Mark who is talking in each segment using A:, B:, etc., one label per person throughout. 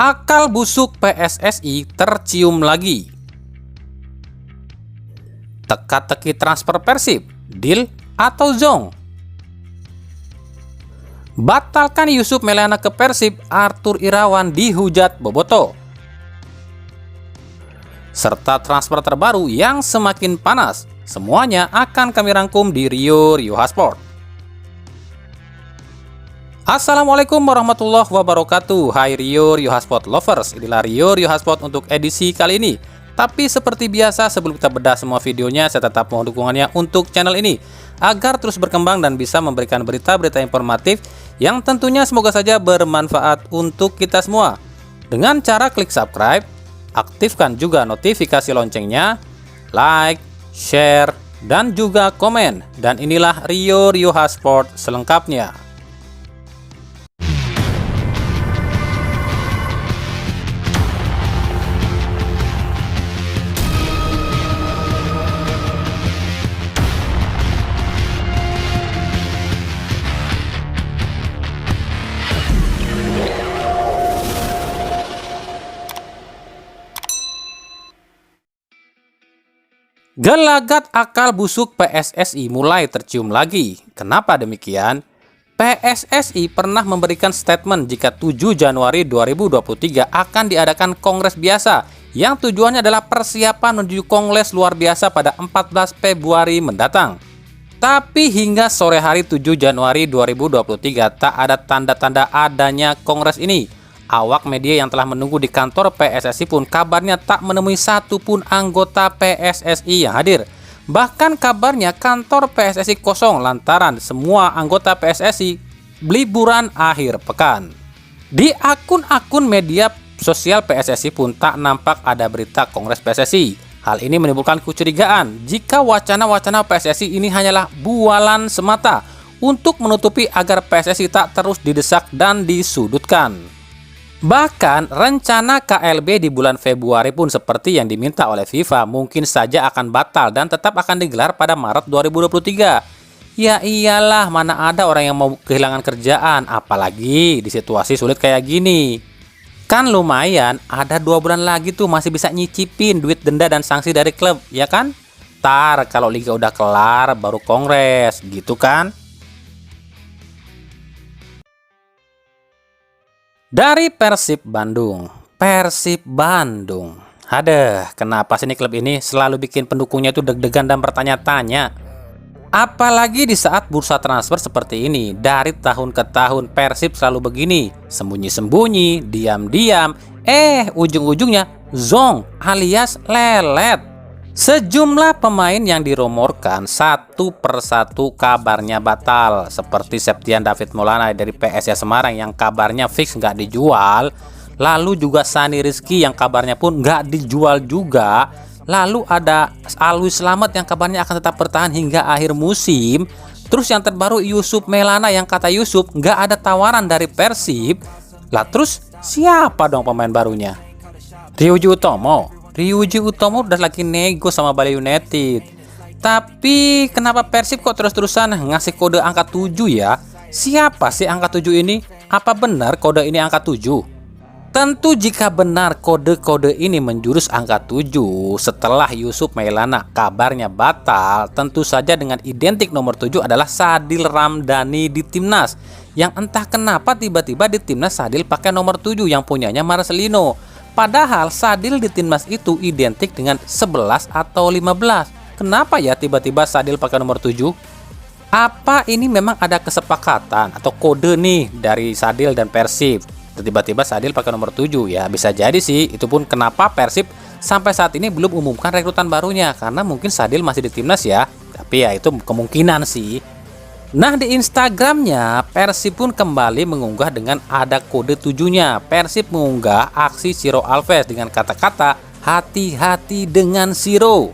A: Akal busuk PSSI tercium lagi. Teka-teki transfer Persib, deal atau zong? Batalkan Yusuf Maelana ke Persib, Arthur Irawan dihujat Boboto. Serta transfer terbaru yang semakin panas, semuanya akan kami rangkum di Rio Hasport. Assalamualaikum warahmatullahi wabarakatuh. Hai Rio Hasport lovers, inilah Rio Hasport untuk edisi kali ini. Tapi seperti biasa, sebelum kita bedah semua videonya, saya tetap mohon dukungannya untuk channel ini agar terus berkembang dan bisa memberikan berita-berita informatif yang tentunya semoga saja bermanfaat untuk kita semua. Dengan cara klik subscribe, aktifkan juga notifikasi loncengnya, like, share, dan juga komen. Dan inilah Rio Hasport selengkapnya. Gelagat akal busuk PSSI mulai tercium lagi. Kenapa demikian? PSSI pernah memberikan statement jika 7 Januari 2023 akan diadakan kongres biasa yang tujuannya adalah persiapan menuju kongres luar biasa pada 14 Februari mendatang. Tapi hingga sore hari 7 Januari 2023 tak ada tanda-tanda adanya kongres ini. Awak media yang telah menunggu di kantor PSSI pun kabarnya tak menemui satupun anggota PSSI yang hadir. Bahkan kabarnya kantor PSSI kosong lantaran semua anggota PSSI liburan akhir pekan. Di akun-akun media sosial PSSI pun tak nampak ada berita kongres PSSI. Hal ini menimbulkan kecurigaan jika wacana-wacana PSSI ini hanyalah bualan semata untuk menutupi agar PSSI tak terus didesak dan disudutkan. Bahkan rencana KLB di bulan Februari pun seperti yang diminta oleh FIFA mungkin saja akan batal dan tetap akan digelar pada Maret 2023. Ya iyalah, mana ada orang yang mau kehilangan kerjaan, apalagi di situasi sulit kayak gini. Kan lumayan, ada 2 bulan lagi tuh masih bisa nyicipin duit denda dan sanksi dari klub, ya kan? Ntar kalau liga udah kelar baru kongres, gitu kan? Dari Persib Bandung. Aduh, kenapa sih ini klub ini selalu bikin pendukungnya itu deg-degan dan bertanya-tanya? Apalagi di saat bursa transfer seperti ini. Dari tahun ke tahun Persib selalu begini, sembunyi-sembunyi, diam-diam, ujung-ujungnya zong alias lelet. Sejumlah pemain yang dirumorkan satu persatu kabarnya batal, seperti Septian David Maulana dari PSIA Semarang yang kabarnya fix nggak dijual, lalu juga Sani Rizky yang kabarnya pun nggak dijual juga, lalu ada Alwi Slamet yang kabarnya akan tetap bertahan hingga akhir musim, terus yang terbaru Yusuf Maelana yang kata Yusuf nggak ada tawaran dari Persib. Lah terus siapa dong pemain barunya? Ryuji Utomo udah lagi nego sama Bali United. Tapi kenapa Persib kok terus-terusan ngasih kode angka 7 ya? Siapa sih angka 7 ini? Apa benar kode ini angka 7? Tentu jika benar kode-kode ini menjurus angka 7 setelah Yusuf Maelana kabarnya batal, tentu saja dengan identik nomor 7 adalah Sadil Ramdhani di timnas. Yang entah kenapa tiba-tiba di timnas Sadil pakai nomor 7 yang punyanya Marcelino. Padahal Sadil di timnas itu identik dengan 11 atau 15. Kenapa ya tiba-tiba Sadil pakai nomor 7? Apa ini memang ada kesepakatan atau kode nih dari Sadil dan Persib? Tiba-tiba Sadil pakai nomor 7 ya, bisa jadi sih. Itu pun kenapa Persib sampai saat ini belum umumkan rekrutan barunya, karena mungkin Sadil masih di timnas ya. Tapi ya itu kemungkinan sih. Nah, di Instagramnya Persib pun kembali mengunggah dengan ada kode 7-nya. Persib mengunggah aksi Ciro Alves dengan kata-kata hati-hati dengan Ciro,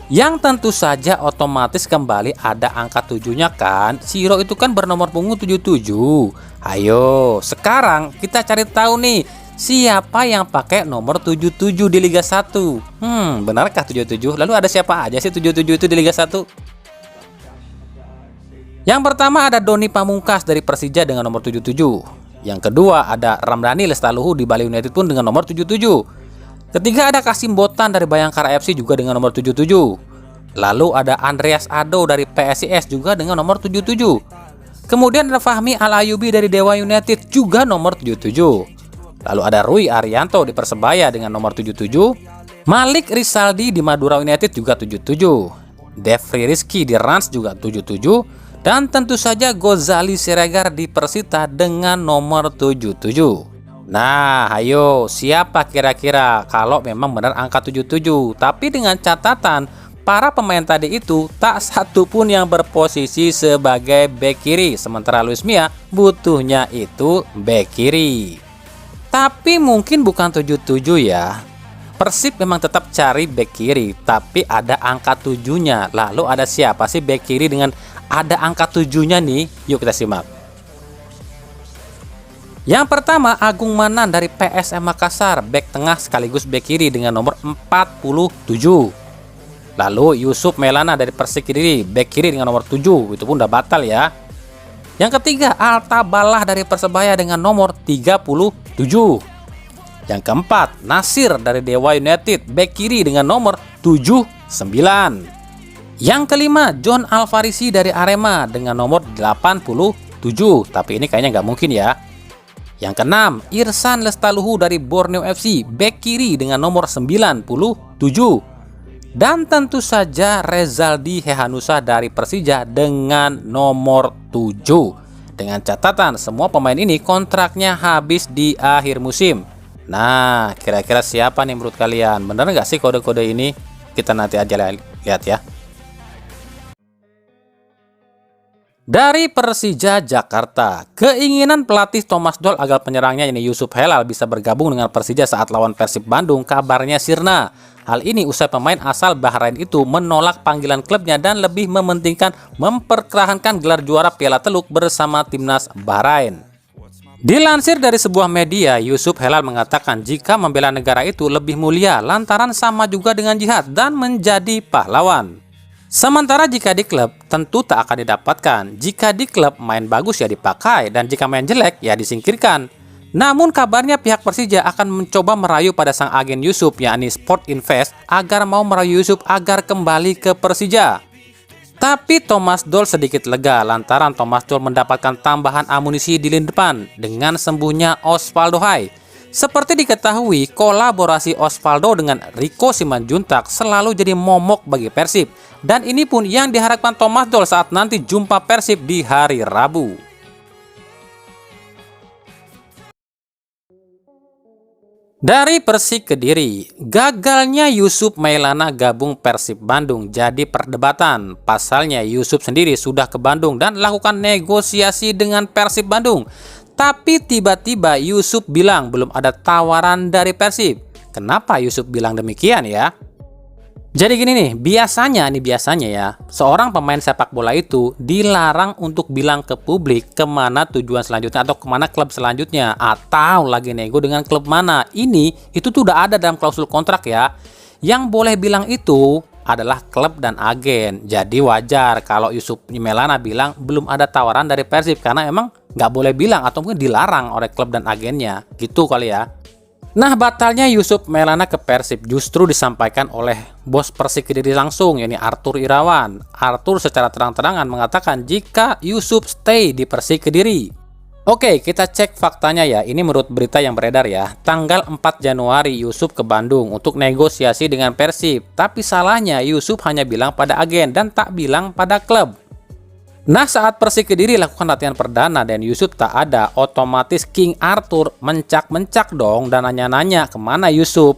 A: yang tentu saja otomatis kembali ada angka 7-nya kan. Ciro itu kan bernomor punggung 77. Ayo sekarang kita cari tahu nih, siapa yang pakai nomor 77 di Liga 1? Benarkah 77? Lalu ada siapa aja sih 77 itu di Liga 1? Yang pertama ada Doni Pamungkas dari Persija dengan nomor 77. Yang kedua ada Ramdhani Lestaluhu di Bali United pun dengan nomor 77. Ketiga ada Kasim Botan dari Bayangkara FC juga dengan nomor 77. Lalu ada Andreas Ado dari PSIS juga dengan nomor 77. Kemudian ada Fahmi Al-Ayubi dari Dewa United juga nomor 77. Lalu ada Rui Arianto di Persebaya dengan nomor 77. Malik Rizaldi di Madura United juga 77. Devri Rizky di Rans juga 77. Dan tentu saja Gozali Siregar di Persita dengan nomor 77. Nah, ayo siapa kira-kira kalau memang benar angka 77? Tapi dengan catatan, para pemain tadi itu tak satu pun yang berposisi sebagai bek kiri. Sementara Luis Mia butuhnya itu bek kiri. Tapi mungkin bukan 77 ya. Persib memang tetap cari bek kiri, tapi ada angka 7-nya. Lalu ada siapa sih bek kiri dengan ada angka 7-nya nih? Yuk kita simak. Yang pertama Agung Manan dari PSM Makassar, bek tengah sekaligus bek kiri dengan nomor 47. Lalu Yusuf Maulana dari Persik Kediri, bek kiri dengan nomor 7, itu pun udah batal ya. Yang ketiga Alta Balah dari Persebaya dengan nomor 37. Yang keempat Nasir dari Dewa United, bek kiri dengan nomor 79. Yang kelima John Alfarisi dari Arema dengan nomor 87, tapi ini kayaknya nggak mungkin ya. Yang keenam Irsan Lestaluhu dari Borneo FC, bek kiri dengan nomor 97. Dan tentu saja Rezaldi Hehanusa dari Persija dengan nomor 7. Dengan catatan semua pemain ini kontraknya habis di akhir musim. Nah, kira-kira siapa nih menurut kalian? Bener nggak sih kode-kode ini? Kita nanti aja lihat ya. Dari Persija Jakarta, keinginan pelatih Thomas Doll agar penyerangnya ini Yusuf Helal bisa bergabung dengan Persija saat lawan Persib Bandung kabarnya sirna. Hal ini usai pemain asal Bahrain itu menolak panggilan klubnya dan lebih mementingkan mempertahankan gelar juara Piala Teluk bersama timnas Bahrain. Dilansir dari sebuah media, Yusuf Helal mengatakan jika membela negara itu lebih mulia lantaran sama juga dengan jihad dan menjadi pahlawan. Sementara jika di klub tentu tak akan didapatkan. Jika di klub main bagus ya dipakai dan jika main jelek ya disingkirkan. Namun kabarnya pihak Persija akan mencoba merayu pada sang agen Yusuf yakni Sport Invest agar mau merayu Yusuf agar kembali ke Persija. Tapi Thomas Doll sedikit lega lantaran Thomas Doll mendapatkan tambahan amunisi di lini depan dengan sembuhnya Osvaldo Hai. Seperti diketahui, kolaborasi Osvaldo dengan Rico Simanjuntak selalu jadi momok bagi Persib. Dan ini pun yang diharapkan Thomas Doll saat nanti jumpa Persib di hari Rabu. Dari Persik Kediri, gagalnya Yusuf Maulana gabung Persib Bandung jadi perdebatan. Pasalnya Yusuf sendiri sudah ke Bandung dan lakukan negosiasi dengan Persib Bandung. Tapi tiba-tiba Yusuf bilang belum ada tawaran dari Persib. Kenapa Yusuf bilang demikian ya? Jadi gini nih, biasanya ya, seorang pemain sepak bola itu dilarang untuk bilang ke publik kemana tujuan selanjutnya atau kemana klub selanjutnya atau lagi nego dengan klub mana. Itu tuh udah ada dalam klausul kontrak ya. Yang boleh bilang itu adalah klub dan agen. Jadi wajar kalau Yusuf Maulana bilang belum ada tawaran dari Persib karena emang nggak boleh bilang atau mungkin dilarang oleh klub dan agennya. Gitu kali ya. Nah, batalnya Yusuf Maulana ke Persib justru disampaikan oleh bos Persik Kediri langsung, yakni Arthur Irawan. Arthur secara terang-terangan mengatakan jika Yusuf stay di Persik Kediri. Oke, kita cek faktanya ya. Ini menurut berita yang beredar ya. Tanggal 4 Januari Yusuf ke Bandung untuk negosiasi dengan Persib. Tapi salahnya Yusuf hanya bilang pada agen dan tak bilang pada klub. Nah, saat Persik Kediri lakukan latihan perdana dan Yusuf tak ada, otomatis King Arthur mencak-mencak dong dan nanya-nanya kemana Yusuf.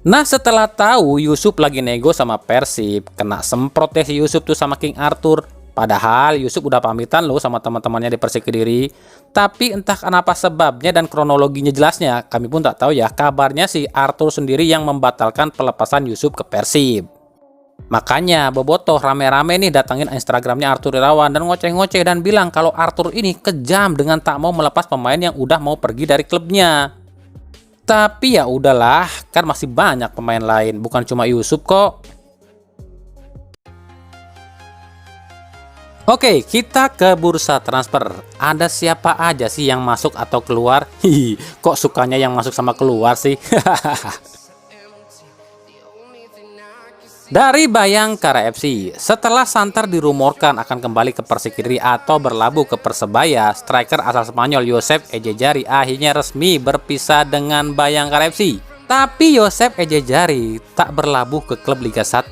A: Nah, setelah tahu Yusuf lagi nego sama Persib, kena semprot deh si Yusuf tuh sama King Arthur. Padahal Yusuf udah pamitan loh sama teman-temannya di Persik Kediri. Tapi entah kenapa sebabnya dan kronologinya jelasnya, kami pun tak tahu ya. Kabarnya si Arthur sendiri yang membatalkan pelepasan Yusuf ke Persib. Makanya Bobotoh rame-rame nih datangin Instagramnya Arthur Irawan dan ngoceh-ngoceh dan bilang kalau Arthur ini kejam dengan tak mau melepas pemain yang udah mau pergi dari klubnya. Tapi ya udahlah, kan masih banyak pemain lain, bukan cuma Yusuf kok. Oke, kita ke bursa transfer. Ada siapa aja sih yang masuk atau keluar? Hihi, kok sukanya yang masuk sama keluar sih? Dari Bayangkara FC, setelah Santer dirumorkan akan kembali ke Persik Kediri atau berlabuh ke Persebaya, striker asal Spanyol Josep Ejejari akhirnya resmi berpisah dengan Bayangkara FC. Tapi Josep Ejejari tak berlabuh ke klub Liga 1.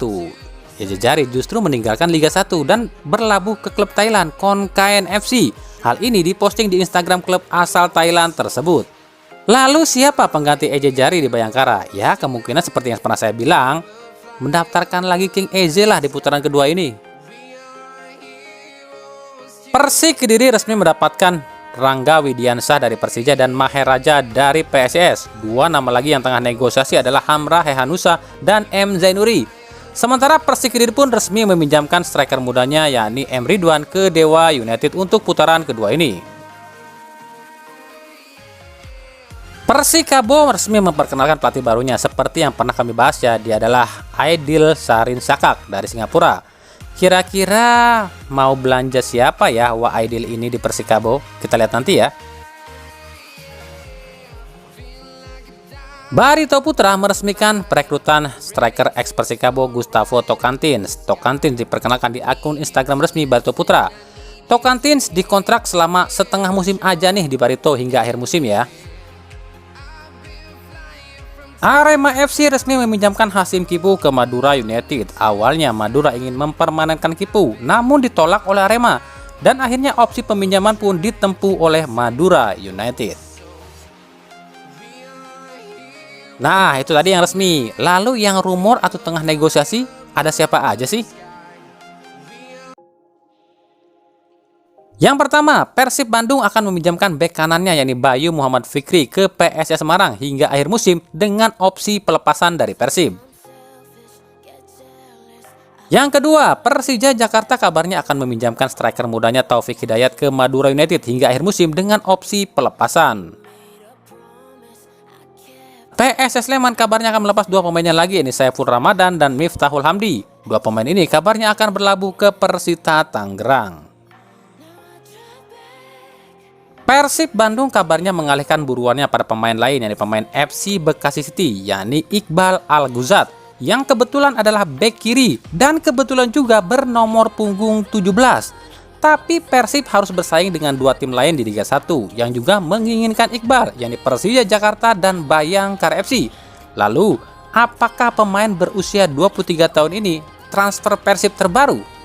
A: Ejejari justru meninggalkan Liga 1 dan berlabuh ke klub Thailand Khon Kaen FC. Hal ini diposting di Instagram klub asal Thailand tersebut. Lalu siapa pengganti Ejejari di Bayangkara? Ya, kemungkinan seperti yang pernah saya bilang, mendaftarkan lagi King Eze lah di putaran kedua ini. Persik Kediri resmi mendapatkan Rangga Widiansah dari Persija dan Maher Raja dari PSIS. Dua nama lagi yang tengah negosiasi adalah Hamra Hehanusa dan M Zainuri. Sementara Persik Kediri pun resmi meminjamkan striker mudanya yakni M Ridwan ke Dewa United untuk putaran kedua ini. Persikabo resmi memperkenalkan pelatih barunya seperti yang pernah kami bahas ya, dia adalah Aidil Sarin Sakak dari Singapura. Kira-kira mau belanja siapa ya Wah Aidil ini di Persikabo? Kita lihat nanti ya. Barito Putra meresmikan perekrutan striker ex Persikabo Gustavo Tocantins. Tocantins diperkenalkan di akun Instagram resmi Barito Putra. Tocantins dikontrak selama setengah musim aja nih di Barito hingga akhir musim ya. Arema FC resmi meminjamkan Hasim Kipu ke Madura United. Awalnya Madura ingin mempermanenkan Kipu, namun ditolak oleh Arema. Dan akhirnya opsi peminjaman pun ditempuh oleh Madura United. Nah, itu tadi yang resmi. Lalu yang rumor atau tengah negosiasi, ada siapa aja sih? Yang pertama, Persib Bandung akan meminjamkan bek kanannya yakni Bayu Muhammad Fikri ke PSS Semarang hingga akhir musim dengan opsi pelepasan dari Persib. Yang kedua, Persija Jakarta kabarnya akan meminjamkan striker mudanya Taufik Hidayat ke Madura United hingga akhir musim dengan opsi pelepasan. PSS Sleman kabarnya akan melepas dua pemainnya lagi, ini Saiful Ramadan dan Miftahul Hamdi. Dua pemain ini kabarnya akan berlabuh ke Persita Tangerang. Persib Bandung kabarnya mengalihkan buruannya pada pemain lain, yakni pemain FC Bekasi City, yakni Iqbal Al-Ghuzat, yang kebetulan adalah bek kiri dan kebetulan juga bernomor punggung 17. Tapi Persib harus bersaing dengan dua tim lain di Liga 1 yang juga menginginkan Iqbal, yakni Persija Jakarta dan Bayangkara FC. Lalu, apakah pemain berusia 23 tahun ini transfer Persib terbaru?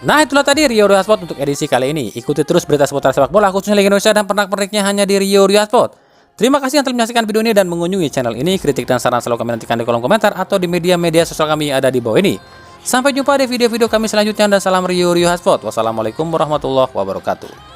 A: Nah, itulah tadi Rio Rio Sport untuk edisi kali ini. Ikuti terus berita seputar sepak bola khususnya Liga Indonesia dan pernak-perniknya hanya di Rio Rio Sport. Terima kasih yang telah menyaksikan video ini dan mengunjungi channel ini. Kritik dan saran selalu kami nantikan di kolom komentar atau di media-media sosial kami yang ada di bawah ini. Sampai jumpa di video-video kami selanjutnya dan salam Rio Rio Sport. Wassalamualaikum warahmatullahi wabarakatuh.